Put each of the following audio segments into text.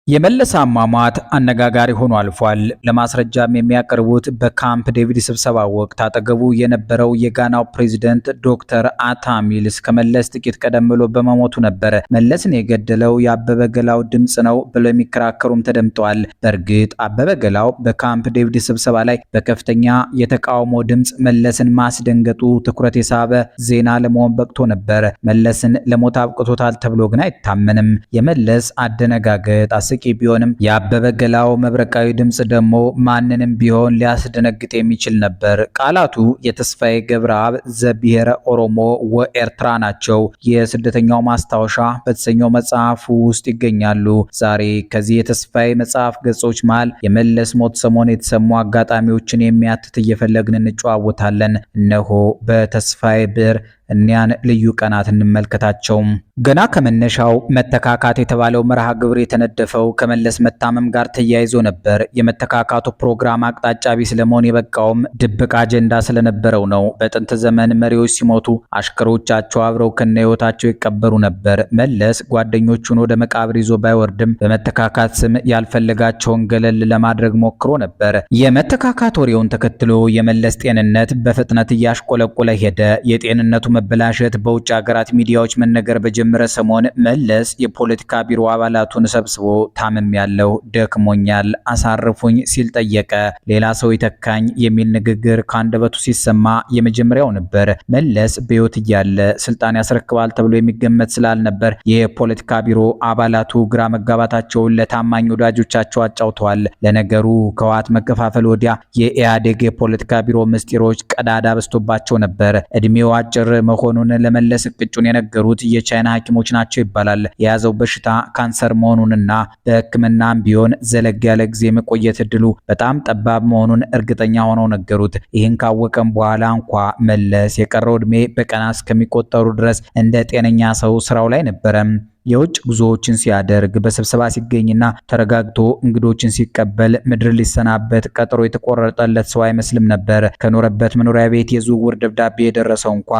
የመለስ አሟሟት አነጋጋሪ ሆኖ አልፏል። ለማስረጃም የሚያቀርቡት በካምፕ ዴቪድ ስብሰባ ወቅት አጠገቡ የነበረው የጋናው ፕሬዝዳንት ዶክተር አታ ሚልስ ከመለስ ጥቂት ቀደም ብሎ በመሞቱ ነበር። መለስን የገደለው የአበበ ገላው ድምፅ ነው ብለው የሚከራከሩም ተደምጠዋል። በእርግጥ አበበ ገላው በካምፕ ዴቪድ ስብሰባ ላይ በከፍተኛ የተቃውሞ ድምፅ መለስን ማስደንገጡ ትኩረት የሳበ ዜና ለመሆን በቅቶ ነበር። መለስን ለሞት አብቅቶታል ተብሎ ግን አይታመንም። የመለስ አደነጋገጥ አስቂ ቢሆንም የአበበ ገላው መብረቃዊ ድምጽ ደግሞ ማንንም ቢሆን ሊያስደነግጥ የሚችል ነበር። ቃላቱ የተስፋዬ ገብረአብ ዘብሔረ ኦሮሞ ወኤርትራ ናቸው። የስደተኛው ማስታወሻ በተሰኘው መጽሐፉ ውስጥ ይገኛሉ። ዛሬ ከዚህ የተስፋዬ መጽሐፍ ገጾች መሃል የመለስ ሞት ሰሞን የተሰሙ አጋጣሚዎችን የሚያትት እየፈለግን እንጨዋወታለን። እነሆ በተስፋዬ ብዕር እኒያን ልዩ ቀናት እንመልከታቸው። ገና ከመነሻው መተካካት የተባለው መርሃ ግብር የተነደፈው ከመለስ መታመም ጋር ተያይዞ ነበር። የመተካካቱ ፕሮግራም አቅጣጫ ቢስ ለመሆን የበቃውም ድብቅ አጀንዳ ስለነበረው ነው። በጥንት ዘመን መሪዎች ሲሞቱ አሽከሮቻቸው አብረው ከነህይወታቸው ይቀበሩ ነበር። መለስ ጓደኞቹን ወደ መቃብር ይዞ ባይወርድም በመተካካት ስም ያልፈለጋቸውን ገለል ለማድረግ ሞክሮ ነበር። የመተካካት ወሬውን ተከትሎ የመለስ ጤንነት በፍጥነት እያሽቆለቆለ ሄደ። የጤንነቱ መበላሸት በውጭ ሀገራት ሚዲያዎች መነገር በጀመረ ሰሞን መለስ የፖለቲካ ቢሮ አባላቱን ሰብስቦ ታምም ያለው ደክሞኛል አሳርፉኝ ሲል ጠየቀ። ሌላ ሰው ይተካኝ የሚል ንግግር ከአንደበቱ ሲሰማ የመጀመሪያው ነበር። መለስ በሕይወት እያለ ስልጣን ያስረክባል ተብሎ የሚገመት ስላልነበር የፖለቲካ ቢሮ አባላቱ ግራ መጋባታቸውን ለታማኝ ወዳጆቻቸው አጫውተዋል። ለነገሩ ከህወሓት መከፋፈል ወዲያ የኢህአዴግ የፖለቲካ ቢሮ ምስጢሮች ቀዳዳ በዝቶባቸው ነበር። እድሜው አጭር መሆኑን ለመለስ እቅጩን የነገሩት የቻይና ሐኪሞች ናቸው ይባላል። የያዘው በሽታ ካንሰር መሆኑንና በሕክምናም ቢሆን ዘለግ ያለ ጊዜ መቆየት እድሉ በጣም ጠባብ መሆኑን እርግጠኛ ሆነው ነገሩት። ይህን ካወቀም በኋላ እንኳ መለስ የቀረው እድሜ በቀናት እስከሚቆጠሩ ድረስ እንደ ጤነኛ ሰው ስራው ላይ ነበረ። የውጭ ጉዞዎችን ሲያደርግ በስብሰባ ሲገኝና ተረጋግቶ እንግዶችን ሲቀበል ምድር ሊሰናበት ቀጠሮ የተቆረጠለት ሰው አይመስልም ነበር። ከኖረበት መኖሪያ ቤት የዝውውር ደብዳቤ የደረሰው እንኳ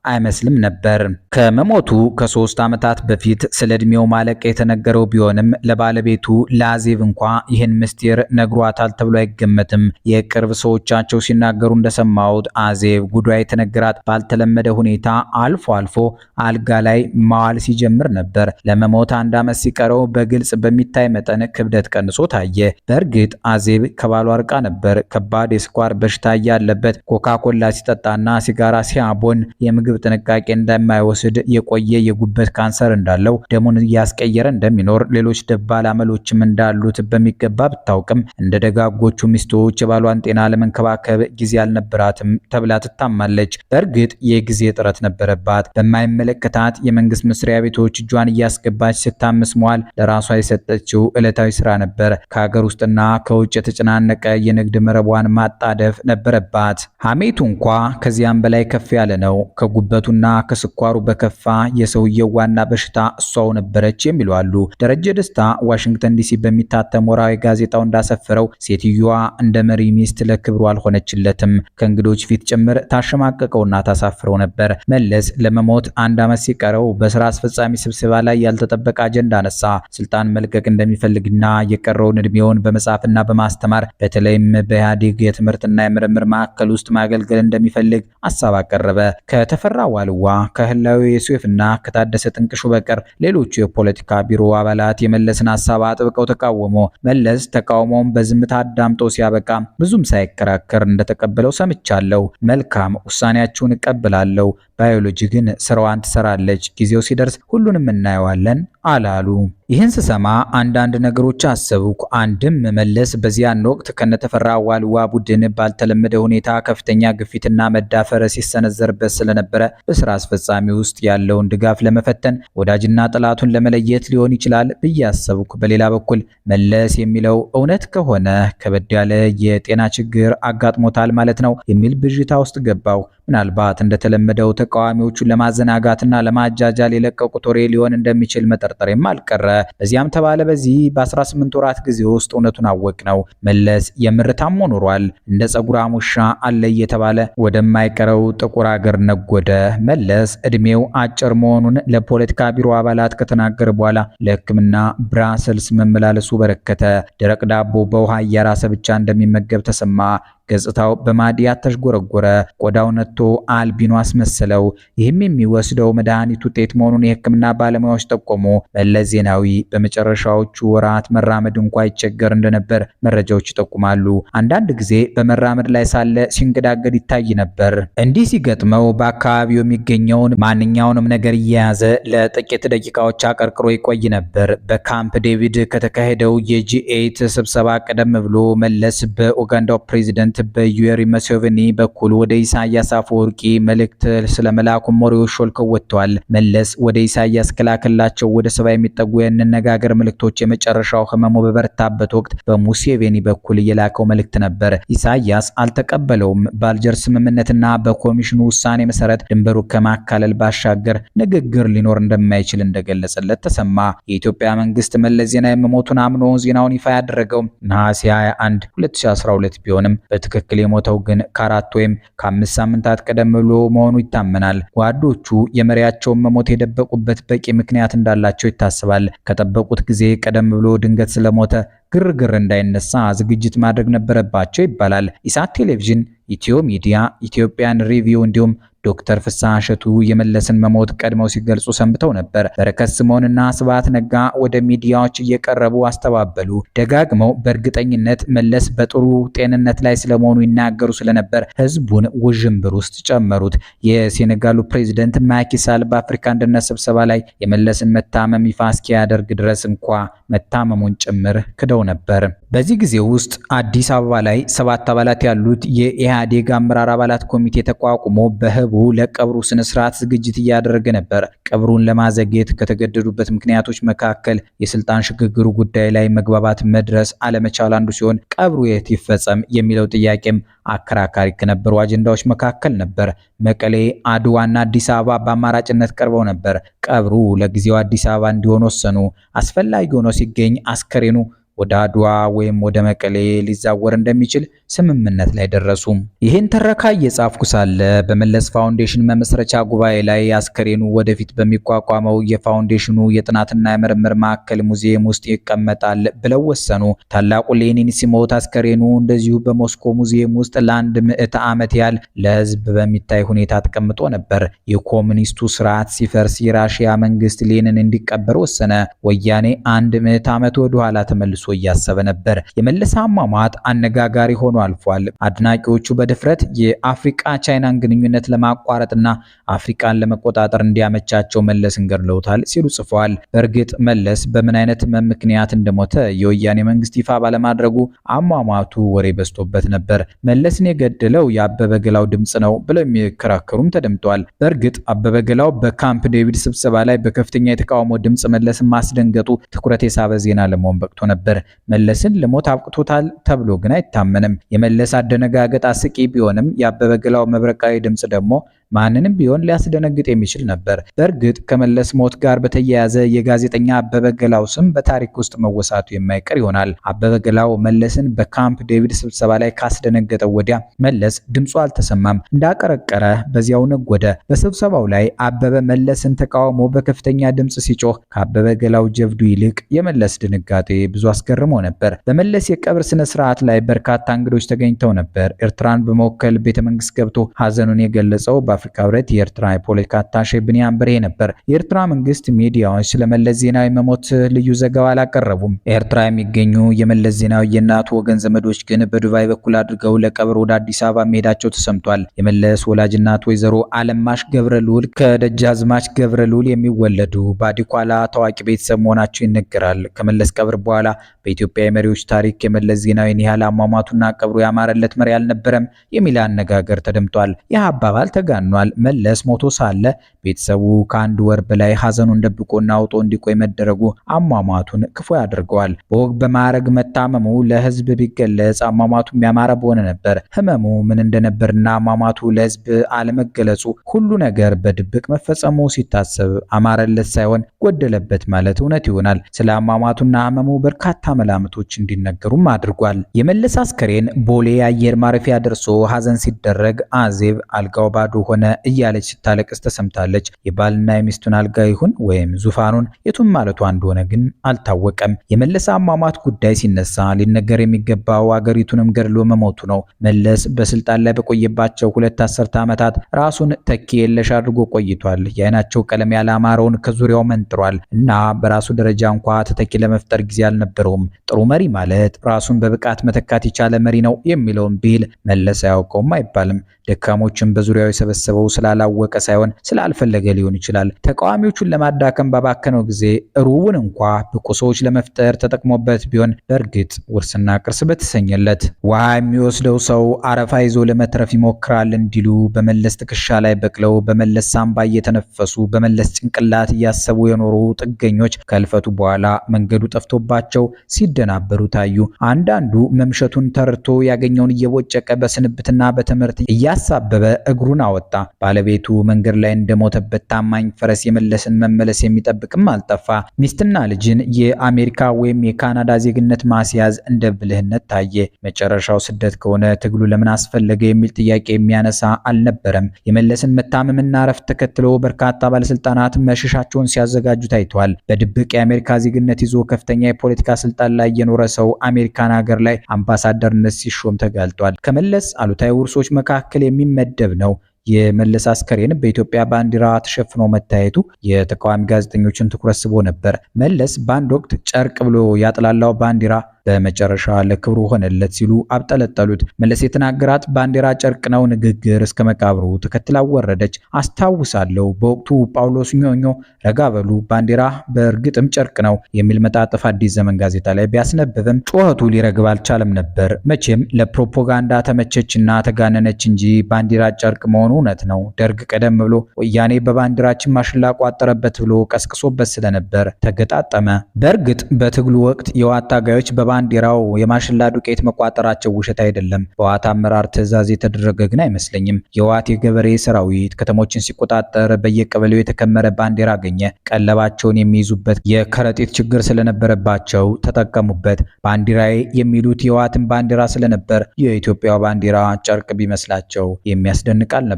አይመስልም ነበር። ከመሞቱ ከ3 ዓመታት በፊት ስለ እድሜው ማለቅ የተነገረው ቢሆንም ለባለቤቱ ለአዜብ እንኳ ይህን ምስጢር ነግሯታል ተብሎ አይገመትም። የቅርብ ሰዎቻቸው ሲናገሩ እንደሰማሁት አዜብ ጉዳይ የተነገራት ባልተለመደ ሁኔታ አልፎ አልፎ አልጋ ላይ ማዋል ሲጀምር ነበር። ለመሞት 1 ዓመት ሲቀረው በግልጽ በሚታይ መጠን ክብደት ቀንሶ ታየ። በእርግጥ አዜብ ከባሏ ርቃ ነበር። ከባድ የስኳር በሽታ ያለበት ኮካኮላ ሲጠጣና ሲጋራ ሲያቦን የምግብ ጥንቃቄ እንደማይወስድ የቆየ የጉበት ካንሰር እንዳለው ደሙን እያስቀየረ እንደሚኖር ሌሎች ደባል አመሎችም እንዳሉት በሚገባ ብታውቅም እንደ ደጋጎቹ ሚስቶች የባሏን ጤና ለመንከባከብ ጊዜ አልነበራትም ተብላ ትታማለች። በእርግጥ የጊዜ ጥረት ነበረባት። በማይመለከታት የመንግስት መስሪያ ቤቶች እጇን እያስገባች ስታምስ መዋል ለራሷ የሰጠችው ዕለታዊ ስራ ነበር። ከሀገር ውስጥና ከውጭ የተጨናነቀ የንግድ መረቧን ማጣደፍ ነበረባት። ሐሜቱ እንኳ ከዚያም በላይ ከፍ ያለ ነው። ጉበቱና ከስኳሩ በከፋ የሰውየው ዋና በሽታ እሷው ነበረች የሚሉ አሉ። ደረጀ ደስታ ዋሽንግተን ዲሲ በሚታተም ወራዊ ጋዜጣው እንዳሰፈረው ሴትዮዋ እንደ መሪ ሚስት ለክብሩ አልሆነችለትም። ከእንግዶች ፊት ጭምር ታሸማቀቀውና ታሳፍረው ነበር። መለስ ለመሞት 1 ዓመት ሲቀረው በስራ አስፈጻሚ ስብሰባ ላይ ያልተጠበቀ አጀንዳ አነሳ። ስልጣን መልቀቅ እንደሚፈልግና የቀረውን እድሜውን በመጻፍና በማስተማር በተለይም በኢህአዴግ የትምህርትና የምርምር ማዕከል ውስጥ ማገልገል እንደሚፈልግ ሐሳብ አቀረበ። ከተፈራ ዋልዋ ከህላዊ ዮሴፍና ከታደሰ ጥንቅሹ በቀር ሌሎቹ የፖለቲካ ቢሮ አባላት የመለስን ሐሳብ አጥብቀው ተቃወሙ። መለስ ተቃውሞውን በዝምታ አዳምጦ ሲያበቃ ብዙም ሳይከራከር እንደተቀበለው ሰምቻለሁ። መልካም ውሳኔያችሁን እቀበላለሁ፣ ባዮሎጂ ግን ስራዋን ትሰራለች፣ ጊዜው ሲደርስ ሁሉንም እናየዋለን አላሉ። ይህን ስሰማ አንዳንድ ነገሮች አሰብኩ። አንድም መለስ በዚያን ወቅት ከነተፈራ ዋልዋ ቡድን ባልተለመደ ሁኔታ ከፍተኛ ግፊትና መዳፈር ሲሰነዘርበት ስለነበረ በስራ አስፈጻሚ ውስጥ ያለውን ድጋፍ ለመፈተን ወዳጅና ጠላቱን ለመለየት ሊሆን ይችላል ብዬ አሰብኩ። በሌላ በኩል መለስ የሚለው እውነት ከሆነ ከበድ ያለ የጤና ችግር አጋጥሞታል ማለት ነው የሚል ብዥታ ውስጥ ገባው። ምናልባት እንደተለመደው ተቃዋሚዎቹን ለማዘናጋትና ለማጃጃል የለቀቁት ወሬ ሊሆን እንደሚችል መጠርጠር መጠርጠሬም አልቀረ። በዚያም ተባለ በዚህ በ18 ወራት ጊዜ ውስጥ እውነቱን አወቅነው። መለስ የምር ታሞ ኖሯል። እንደ ጸጉራም ውሻ አለ እየተባለ ወደማይቀረው ጥቁር አገር ነጎደ። መለስ እድሜው አጭር መሆኑን ለፖለቲካ ቢሮ አባላት ከተናገረ በኋላ ለሕክምና ብራሰልስ መመላለሱ በረከተ። ደረቅ ዳቦ በውሃ እያራሰ ብቻ እንደሚመገብ ተሰማ። ገጽታው በማዲያት ተሽጎረጎረ። ቆዳው ነጥቶ አልቢኖ አስመሰለው። ይህም የሚወስደው መድኃኒት ውጤት መሆኑን የሕክምና ባለሙያዎች ጠቆሙ። መለስ ዜናዊ በመጨረሻዎቹ ወራት መራመድ እንኳ ይቸገር እንደነበር መረጃዎች ይጠቁማሉ። አንዳንድ ጊዜ በመራመድ ላይ ሳለ ሲንገዳገድ ይታይ ነበር። እንዲህ ሲገጥመው በአካባቢው የሚገኘውን ማንኛውንም ነገር እየያዘ ለጥቂት ደቂቃዎች አቀርቅሮ ይቆይ ነበር። በካምፕ ዴቪድ ከተካሄደው የጂ8 ስብሰባ ቀደም ብሎ መለስ በኡጋንዳው ፕሬዝዳንት በዩዌሪ ሙሴቬኒ በኩል ወደ ኢሳያስ አፈወርቂ መልእክት ስለመላኩ መሪዎች ሾልከው ወጥተዋል። መለስ ወደ ኢሳያስ ከላከላቸው ወደ 70 የሚጠጉ የነጋገር መልእክቶች የመጨረሻው ህመሙ በበረታበት ወቅት በሙሴቬኒ በኩል የላከው መልእክት ነበር። ኢሳያስ አልተቀበለውም። በአልጀርስ ስምምነትና በኮሚሽኑ ውሳኔ መሰረት ድንበሩ ከማካለል ባሻገር ንግግር ሊኖር እንደማይችል እንደገለጸለት ተሰማ። የኢትዮጵያ መንግስት መለስ ዜናዊ መሞቱን አምኖ ዜናውን ይፋ ያደረገው ነሐሴ 21 2012 ቢሆንም ትክክል የሞተው ግን ከ4 ወይም ከ5 ሳምንታት ቀደም ብሎ መሆኑ ይታመናል። ጓዶቹ የመሪያቸውን መሞት የደበቁበት በቂ ምክንያት እንዳላቸው ይታሰባል። ከጠበቁት ጊዜ ቀደም ብሎ ድንገት ስለሞተ ግርግር እንዳይነሳ ዝግጅት ማድረግ ነበረባቸው ይባላል። ኢሳት ቴሌቪዥን፣ ኢትዮ ሚዲያ፣ ኢትዮጵያን ሪቪው እንዲሁም ዶክተር ፍስሐ እሸቱ የመለስን መሞት ቀድመው ሲገልጹ ሰንብተው ነበር። በረከት ስምዖንና ስብሐት ነጋ ወደ ሚዲያዎች እየቀረቡ አስተባበሉ። ደጋግመው በእርግጠኝነት መለስ በጥሩ ጤንነት ላይ ስለመሆኑ ይናገሩ ስለነበር ህዝቡን ውዥንብር ውስጥ ጨመሩት። የሴኔጋሉ ፕሬዝዳንት ማኪ ሳል በአፍሪካ አንድነት ስብሰባ ላይ የመለስን መታመም ይፋ እስኪያደርግ ድረስ እንኳ መታመሙን ጭምር ክደው ነበር። በዚህ ጊዜ ውስጥ አዲስ አበባ ላይ 7 አባላት ያሉት የኢህአዴግ አመራር አባላት ኮሚቴ ተቋቁሞ በህቡ ለቀብሩ ስነ ስርዓት ዝግጅት እያደረገ ነበር። ቀብሩን ለማዘግየት ከተገደዱበት ምክንያቶች መካከል የስልጣን ሽግግሩ ጉዳይ ላይ መግባባት መድረስ አለመቻል አንዱ ሲሆን ቀብሩ የት ይፈጸም የሚለው ጥያቄም አከራካሪ ከነበሩ አጀንዳዎች መካከል ነበር። መቀሌ፣ አድዋና አዲስ አበባ በአማራጭነት ቀርበው ነበር። ቀብሩ ለጊዜው አዲስ አበባ እንዲሆን ወሰኑ። አስፈላጊ ሆኖ ሲገኝ አስከሬኑ ወደ አድዋ ወይም ወደ መቀሌ ሊዛወር እንደሚችል ስምምነት ላይ ደረሱ። ይህን ተረካ እየጻፍኩ ሳለ በመለስ ፋውንዴሽን መመስረቻ ጉባኤ ላይ አስከሬኑ ወደፊት በሚቋቋመው የፋውንዴሽኑ የጥናትና የምርምር ማዕከል ሙዚየም ውስጥ ይቀመጣል ብለው ወሰኑ። ታላቁ ሌኒን ሲሞት አስከሬኑ እንደዚሁ በሞስኮ ሙዚየም ውስጥ ለአንድ 100 ዓመት ያህል ለህዝብ በሚታይ ሁኔታ ተቀምጦ ነበር። የኮሙኒስቱ ስርዓት ሲፈርስ የራሺያ መንግስት ሌኒን እንዲቀበር ወሰነ። ወያኔ 100 ዓመት ወደ ኋላ ተመልሶ እያሰበ ነበር። የመለስ አሟሟት አነጋጋሪ ሆኖ አልፏል። አድናቂዎቹ በድፍረት የአፍሪካ ቻይናን ግንኙነት ለማቋረጥና አፍሪካን ለመቆጣጠር እንዲያመቻቸው መለስን ገድለውታል ሲሉ ጽፈዋል። በእርግጥ መለስ በምን አይነት ምክንያት እንደሞተ የወያኔ መንግስት ይፋ ባለማድረጉ አሟሟቱ ወሬ በዝቶበት ነበር። መለስን የገደለው የአበበ ገላው ድምጽ ነው ብለው የሚከራከሩም ተደምጧል። በእርግጥ አበበ ገላው በካምፕ ዴቪድ ስብሰባ ላይ በከፍተኛ የተቃውሞ ድምጽ መለስን ማስደንገጡ ትኩረት የሳበ ዜና ለመሆን በቅቶ ነበር። መለስን ለሞት አብቅቶታል ተብሎ ግን አይታመንም። የመለስ አደነጋገጥ አስቂ ቢሆንም የአበበ ገላው መብረቃዊ ድምጽ ደግሞ ማንንም ቢሆን ሊያስደነግጥ የሚችል ነበር። በእርግጥ ከመለስ ሞት ጋር በተያያዘ የጋዜጠኛ አበበ ገላው ስም በታሪክ ውስጥ መወሳቱ የማይቀር ይሆናል። አበበ ገላው መለስን በካምፕ ዴቪድ ስብሰባ ላይ ካስደነገጠው ወዲያ መለስ ድምፁ አልተሰማም፣ እንዳቀረቀረ በዚያው ነጎደ። በስብሰባው ላይ አበበ መለስን ተቃውሞ በከፍተኛ ድምጽ ሲጮህ ከአበበ ገላው ጀብዱ ይልቅ የመለስ ድንጋጤ ብዙ አስገርሞ ነበር። በመለስ የቀብር ስነ ስርዓት ላይ በርካታ እንግዶች ተገኝተው ነበር። ኤርትራን በመወከል ቤተመንግስት ገብቶ ሀዘኑን የገለጸው በአፍሪካ ህብረት የኤርትራ የፖለቲካ አታሼ ብንያም በርሄ ነበር። የኤርትራ መንግስት ሚዲያዎች ስለመለስ ዜናዊ መሞት ልዩ ዘገባ አላቀረቡም። ኤርትራ የሚገኙ የመለስ ዜናዊ የእናቱ ወገን ዘመዶች ግን በዱባይ በኩል አድርገው ለቀብር ወደ አዲስ አበባ መሄዳቸው ተሰምቷል። የመለስ ወላጅ እናት ወይዘሮ አለማሽ ገብረልዑል ከደጃዝማች ገብረልዑል የሚወለዱ በአዲኳላ ታዋቂ ቤተሰብ መሆናቸው ይነገራል። ከመለስ ቀብር በኋላ በኢትዮጵያ የመሪዎች ታሪክ የመለስ ዜናዊን ያህል አሟሟቱና ቀብሩ ያማረለት መሪ አልነበረም የሚል አነጋገር ተደምጧል። ይህ አባባል ተጋኗል። ተጋኗል። መለስ ሞቶ ሳለ ቤተሰቡ ከአንድ ወር በላይ ሐዘኑን ደብቆና አውጦ እንዲቆይ መደረጉ አሟሟቱን ክፉ ያደርገዋል። በወግ በማዕረግ መታመሙ ለህዝብ ቢገለጽ አሟሟቱ የሚያማረ በሆነ ነበር። ህመሙ ምን እንደነበርና አሟሟቱ ለህዝብ አለመገለጹ ሁሉ ነገር በድብቅ መፈጸሙ ሲታሰብ አማረለት ሳይሆን ጎደለበት ማለት እውነት ይሆናል። ስለ አሟሟቱና ህመሙ በርካታ መላምቶች እንዲነገሩም አድርጓል። የመለስ አስከሬን ቦሌ አየር ማረፊያ ደርሶ ሐዘን ሲደረግ አዜብ አልጋው ባዶ ሆነ እያለች ስታለቅስ ተሰምታለች። የባልና የሚስቱን አልጋ ይሁን ወይም ዙፋኑን የቱን ማለቷ እንደሆነ ግን አልታወቀም። የመለስ አሟሟት ጉዳይ ሲነሳ ሊነገር የሚገባው አገሪቱንም ገድሎ መሞቱ ነው። መለስ በስልጣን ላይ በቆየባቸው 2 አስርተ ዓመታት ራሱን ተኪ የለሽ አድርጎ ቆይቷል። የአይናቸው ቀለም ያላማረውን ከዙሪያው መንጥሯል እና በራሱ ደረጃ እንኳ ተተኪ ለመፍጠር ጊዜ አልነበረውም። ጥሩ መሪ ማለት ራሱን በብቃት መተካት የቻለ መሪ ነው የሚለውን ቢል መለስ አያውቀውም አይባልም። ደካሞችን በዙሪያው የሰበሰበው ስላላወቀ ሳይሆን ስላልፈለገ ሊሆን ይችላል። ተቃዋሚዎቹን ለማዳከም ባባከነው ጊዜ ሩቡን እንኳ ብቁ ሰዎች ለመፍጠር ተጠቅሞበት ቢሆን በእርግጥ ውርስና ቅርስ በተሰኘለት። ውሃ የሚወስደው ሰው አረፋ ይዞ ለመትረፍ ይሞክራል እንዲሉ በመለስ ትከሻ ላይ በቅለው በመለስ ሳምባ እየተነፈሱ በመለስ ጭንቅላት እያሰቡ የኖሩ ጥገኞች ከልፈቱ በኋላ መንገዱ ጠፍቶባቸው ሲደናበሩ ታዩ። አንዳንዱ መምሸቱን ተርቶ ያገኘውን እየቦጨቀ በስንብትና በትምህርት እያሳበበ እግሩን አወጣ። ባለቤቱ መንገድ ላይ እንደሞተበት ታማኝ ፈረስ የመለስን መመለስ የሚጠብቅም አልጠፋ። ሚስትና ልጅን የአሜሪካ ወይም የካናዳ ዜግነት ማስያዝ እንደ ብልህነት ታየ። መጨረሻው ስደት ከሆነ ትግሉ ለምን አስፈለገ የሚል ጥያቄ የሚያነሳ አልነበረም። የመለስን መታመምና ረፍት ተከትሎ በርካታ ባለስልጣናት መሸሻቸውን ሲያዘጋጁ ታይተዋል። በድብቅ የአሜሪካ ዜግነት ይዞ ከፍተኛ የፖለቲካ ስልጣን ላይ የኖረ ሰው አሜሪካን ሀገር ላይ አምባሳደርነት ሲሾም ተጋልጧል። ከመለስ አሉታዊ ውርሶች መካከል የሚመደብ ነው። የመለስ አስከሬን በኢትዮጵያ ባንዲራ ተሸፍኖ መታየቱ የተቃዋሚ ጋዜጠኞችን ትኩረት ስቦ ነበር። መለስ በአንድ ወቅት ጨርቅ ብሎ ያጥላላው ባንዲራ በመጨረሻ ለክብሩ ሆነለት ሲሉ አብጠለጠሉት። መለስ የተናገራት ባንዲራ ጨርቅ ነው ንግግር እስከ መቃብሩ ተከትላ ወረደች። አስታውሳለሁ በወቅቱ ጳውሎስ ኞኞ ረጋ በሉ ባንዲራ በእርግጥም ጨርቅ ነው የሚል መጣጥፍ አዲስ ዘመን ጋዜጣ ላይ ቢያስነብብም ጩኸቱ ሊረግብ አልቻለም ነበር። መቼም ለፕሮፓጋንዳ ተመቸችና ተጋነነች እንጂ ባንዲራ ጨርቅ መሆኑ እውነት ነው። ደርግ ቀደም ብሎ ወያኔ በባንዲራችን ማሽላ ቋጠረበት ብሎ ቀስቅሶበት ስለነበር ተገጣጠመ። በእርግጥ በትግሉ ወቅት የዋት ታጋዮች ባንዲራው የማሽላ ዱቄት መቋጠራቸው ውሸት አይደለም። በዋት አመራር ትዕዛዝ የተደረገ ግን አይመስለኝም። የዋት የገበሬ ሰራዊት ከተሞችን ሲቆጣጠር በየቀበሌው የተከመረ ባንዲራ አገኘ። ቀለባቸውን የሚይዙበት የከረጢት ችግር ስለነበረባቸው ተጠቀሙበት። ባንዲራዬ የሚሉት የዋትን ባንዲራ ስለነበር የኢትዮጵያ ባንዲራ ጨርቅ ቢመስላቸው የሚያስደንቅ አልነበረም።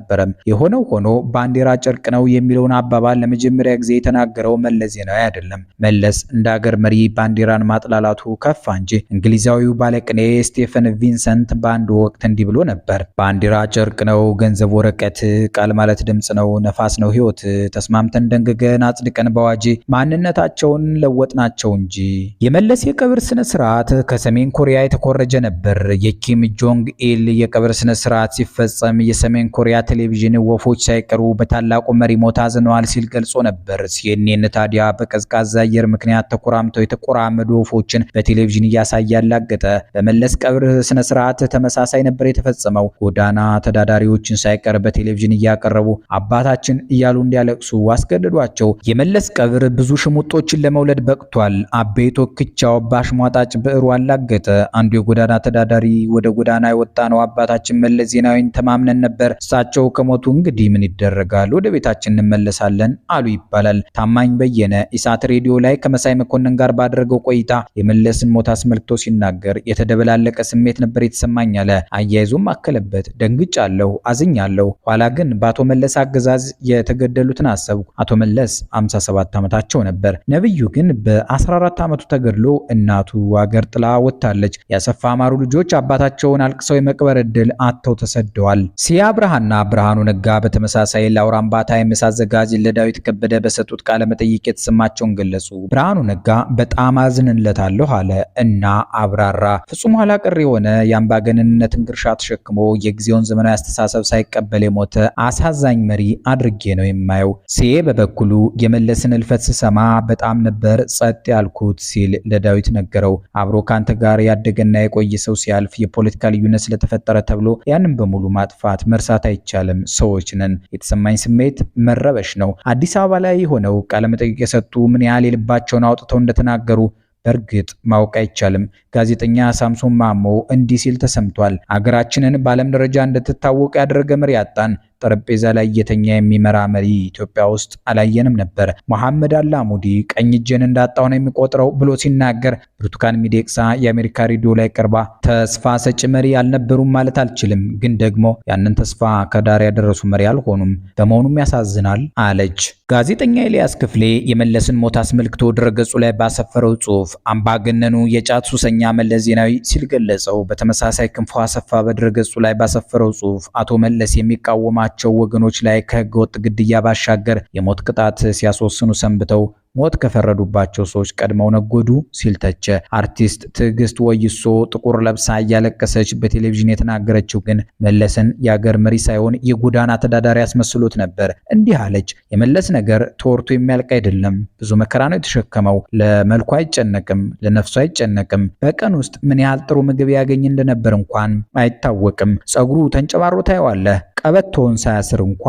የሆነው ሆኖ ባንዲራ ጨርቅ ነው የሚለውን አባባል ለመጀመሪያ ጊዜ የተናገረው መለስ ዜናዊ አይደለም። መለስ እንደ ሀገር መሪ ባንዲራን ማጥላላቱ ከፋ እንጂ። እንግሊዛዊው ባለቅኔ ስቴፈን ቪንሰንት በአንድ ወቅት እንዲህ ብሎ ነበር። ባንዲራ ጨርቅ ነው፣ ገንዘብ ወረቀት፣ ቃል ማለት ድምፅ ነው፣ ነፋስ ነው ህይወት፣ ተስማምተን ደንግገን አጽድቀን በዋጂ ማንነታቸውን ለወጥናቸው እንጂ። የመለስ የቀብር ስነ ስርዓት ከሰሜን ኮሪያ የተኮረጀ ነበር። የኪም ጆንግ ኢል የቀብር ስነ ስርዓት ሲፈጸም የሰሜን ኮሪያ ቴሌቪዥን ወፎች ሳይቀሩ በታላቁ መሪ ሞት አዝነዋል ሲል ገልጾ ነበር። ሲኤንኤን ታዲያ በቀዝቃዛ አየር ምክንያት ተኮራምተው የተቆራመዱ ወፎችን በቴሌቪዥን እያሳየ አላገጠ። በመለስ ቀብር ስነ ስርዓት ተመሳሳይ ነበር የተፈጸመው። ጎዳና ተዳዳሪዎችን ሳይቀር በቴሌቪዥን እያቀረቡ አባታችን እያሉ እንዲያለቅሱ አስገደዷቸው። የመለስ ቀብር ብዙ ሽሙጦችን ለመውለድ በቅቷል። አቤ ቶክቻው ባሽሟጣጭ ብዕሩ አላገጠ። አንዱ የጎዳና ተዳዳሪ ወደ ጎዳና የወጣ ነው አባታችን መለስ ዜናዊን ተማምነን ነበር፣ እሳቸው ከሞቱ እንግዲህ ምን ይደረጋል፣ ወደ ቤታችን እንመለሳለን አሉ ይባላል። ታማኝ በየነ ኢሳት ሬዲዮ ላይ ከመሳይ መኮንን ጋር ባደረገው ቆይታ የመለስን ሞት አስመልክቶ ሲናገር የተደበላለቀ ስሜት ነበር የተሰማኝ አለ። አያይዞም አከለበት፣ ደንግጫለሁ፣ አዝኛለሁ። ኋላ ግን በአቶ መለስ አገዛዝ የተገደሉትን አሰብኩ። አቶ መለስ 57 ዓመታቸው ነበር። ነብዩ ግን በ14 ዓመቱ ተገድሎ እናቱ አገር ጥላ ወጥታለች። ያሰፋ አማሩ ልጆች አባታቸውን አልቅሰው የመቅበር ዕድል አጥተው ተሰደዋል። ሲያ ብርሃንና ብርሃኑ ነጋ በተመሳሳይ ለአውራምባ ታይምስ አዘጋጅ ለዳዊት ከበደ በሰጡት ቃለ መጠይቅ የተሰማቸውን ገለጹ። ብርሃኑ ነጋ በጣም አዝንለታለሁ አለ። እና አብራራ። ፍጹም ኋላ ቀር የሆነ የአምባገነንነትን ግርሻ ተሸክሞ የጊዜውን ዘመናዊ አስተሳሰብ ሳይቀበል የሞተ አሳዛኝ መሪ አድርጌ ነው የማየው። ሲኤ በበኩሉ የመለስን እልፈት ስሰማ በጣም ነበር ጸጥ ያልኩት ሲል ለዳዊት ነገረው። አብሮ ካንተ ጋር ያደገና የቆየ ሰው ሲያልፍ የፖለቲካ ልዩነት ስለተፈጠረ ተብሎ ያንን በሙሉ ማጥፋት መርሳት አይቻልም። ሰዎች ነን። የተሰማኝ ስሜት መረበሽ ነው። አዲስ አበባ ላይ ሆነው ቃለመጠይቅ የሰጡ ምን ያህል የልባቸውን አውጥተው እንደተናገሩ በእርግጥ ማወቅ አይቻልም። ጋዜጠኛ ሳምሶን ማሞ እንዲህ ሲል ተሰምቷል። አገራችንን በዓለም ደረጃ እንድትታወቅ ያደረገ መሪ አጣን። ጠረጴዛ ላይ እየተኛ የሚመራ መሪ ኢትዮጵያ ውስጥ አላየንም ነበር። መሐመድ አላሙዲ ቀኝ እጄን እንዳጣው ነው የሚቆጥረው ብሎ ሲናገር፣ ብርቱካን ሚደቅሳ የአሜሪካ ሬዲዮ ላይ ቀርባ ተስፋ ሰጪ መሪ አልነበሩም ማለት አልችልም፣ ግን ደግሞ ያንን ተስፋ ከዳር ያደረሱ መሪ አልሆኑም፣ በመሆኑም ያሳዝናል አለች። ጋዜጠኛ ኤልያስ ክፍሌ የመለስን ሞት አስመልክቶ ድረገጹ ላይ ባሰፈረው ጽሑፍ አምባገነኑ የጫት ሱሰኛ መለስ ዜናዊ ሲል ገለጸው። በተመሳሳይ ክንፉ አሰፋ በድረገጹ ላይ ባሰፈረው ጽሑፍ አቶ መለስ የሚቃወማ ወገኖች ላይ ከህገወጥ ግድያ ባሻገር የሞት ቅጣት ሲያስወስኑ ሰንብተው ሞት ከፈረዱባቸው ሰዎች ቀድመው ነጎዱ ሲል ተቸ። አርቲስት ትዕግስት ወይሶ ጥቁር ለብሳ እያለቀሰች በቴሌቪዥን የተናገረችው ግን መለስን የአገር መሪ ሳይሆን የጎዳና ተዳዳሪ ያስመስሎት ነበር። እንዲህ አለች። የመለስ ነገር ተወርቶ የሚያልቅ አይደለም። ብዙ መከራ ነው የተሸከመው። ለመልኩ አይጨነቅም፣ ለነፍሱ አይጨነቅም። በቀን ውስጥ ምን ያህል ጥሩ ምግብ ያገኝ እንደነበር እንኳን አይታወቅም። ጸጉሩ ተንጨባሮ ታየዋለህ። ቀበቶውን ሳያስር እንኳ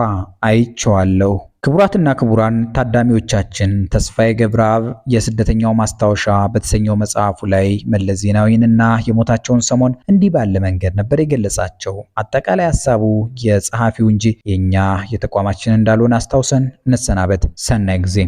አይቼዋለሁ። ክቡራትና ክቡራን ታዳሚዎቻችን ተስፋዬ ገብረአብ የስደተኛው ማስታወሻ በተሰኘው መጽሐፉ ላይ መለስ ዜናዊንና የሞታቸውን ሰሞን እንዲህ ባለ መንገድ ነበር የገለጻቸው። አጠቃላይ ሐሳቡ የጸሐፊው እንጂ የኛ የተቋማችን እንዳልሆነ አስታውሰን እንሰናበት። ሰናይ ጊዜ